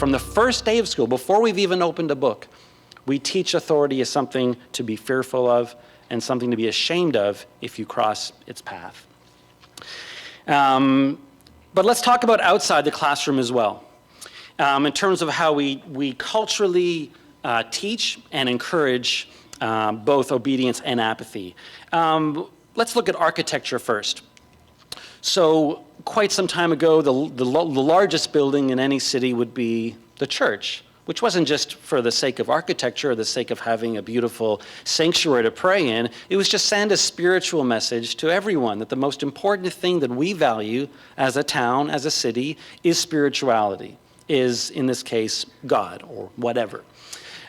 from the first day of school, before we've even opened a book, we teach authority as something to be fearful of and something to be ashamed of if you cross its path. But let's talk about outside the classroom as well, in terms of how we culturally teach and encourage both obedience and apathy. Let's look at architecture first. So quite some time ago, the largest building in any city would be the church, which wasn't just for the sake of architecture or the sake of having a beautiful sanctuary to pray in. It was just send a spiritual message to everyone that the most important thing that we value as a town, as a city, is spirituality, is, in this case, God or whatever.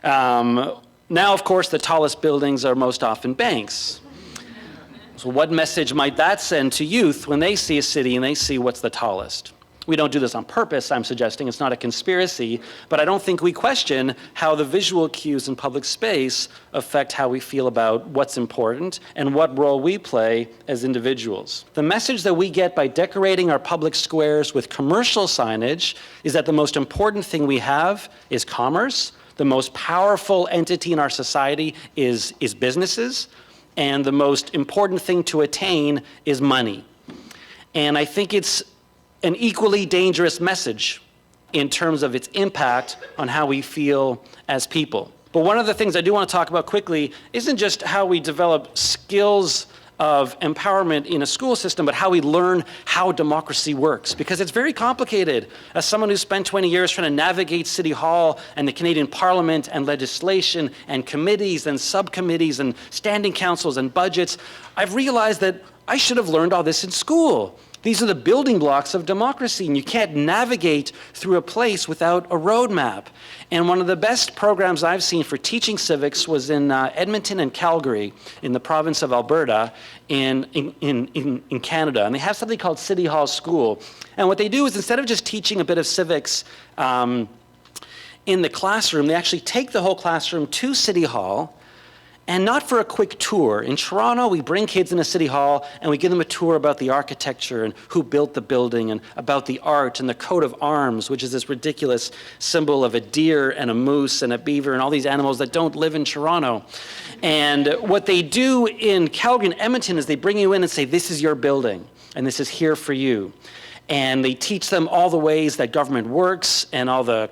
Now, of course, the tallest buildings are most often banks. So what message might that send to youth when they see a city and they see what's the tallest? We don't do this on purpose, I'm suggesting. It's not a conspiracy, but I don't think we question how the visual cues in public space affect how we feel about what's important and what role we play as individuals. The message that we get by decorating our public squares with commercial signage is that the most important thing we have is commerce. The most powerful entity in our society is businesses. And the most important thing to attain is money. And I think it's an equally dangerous message in terms of its impact on how we feel as people. But one of the things I do want to talk about quickly isn't just how we develop skills of empowerment in a school system, but how we learn how democracy works, because it's very complicated. As someone who spent 20 years trying to navigate City Hall and the Canadian Parliament and legislation and committees and subcommittees and standing councils and budgets, I've realized that I should have learned all this in school. These are the building blocks of democracy, and you can't navigate through a place without a roadmap. And one of the best programs I've seen for teaching civics was in Edmonton and Calgary in the province of Alberta in Canada. And they have something called City Hall School. And what they do is, instead of just teaching a bit of civics in the classroom, they actually take the whole classroom to City Hall. And not for a quick tour. In Toronto, we bring kids into City Hall and we give them a tour about the architecture and who built the building and about the art and the coat of arms, which is this ridiculous symbol of a deer and a moose and a beaver and all these animals that don't live in Toronto. And what they do in Calgary and Edmonton is they bring you in and say, this is your building and this is here for you. And they teach them all the ways that government works and all the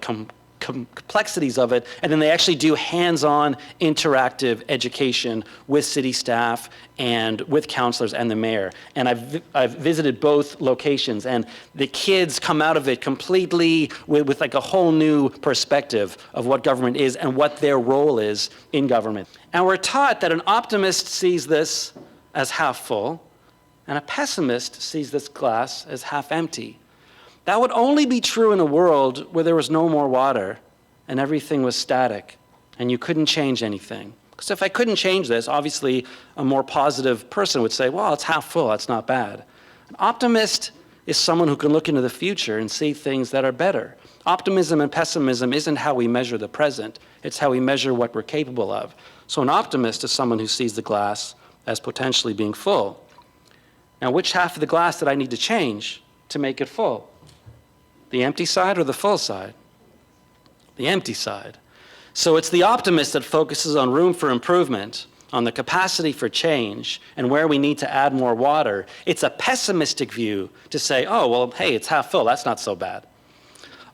complexities of it, and then they actually do hands-on interactive education with city staff and with councillors and the mayor. And I've visited both locations, and the kids come out of it completely with like a whole new perspective of what government is and what their role is in government. And we're taught that an optimist sees this as half full, and a pessimist sees this glass as half empty. That would only be true in a world where there was no more water and everything was static and you couldn't change anything. Because if I couldn't change this, obviously a more positive person would say, well, it's half full, that's not bad. An optimist is someone who can look into the future and see things that are better. Optimism and pessimism isn't how we measure the present, it's how we measure what we're capable of. So an optimist is someone who sees the glass as potentially being full. Now, which half of the glass did I need to change to make it full? The empty side or the full side? The empty side. So it's the optimist that focuses on room for improvement, on the capacity for change, and where we need to add more water. It's a pessimistic view to say, oh, well, hey, it's half full, that's not so bad.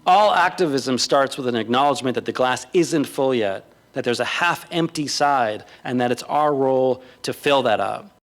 All activism starts with an acknowledgement that the glass isn't full yet, that there's a half-empty side, and that it's our role to fill that up.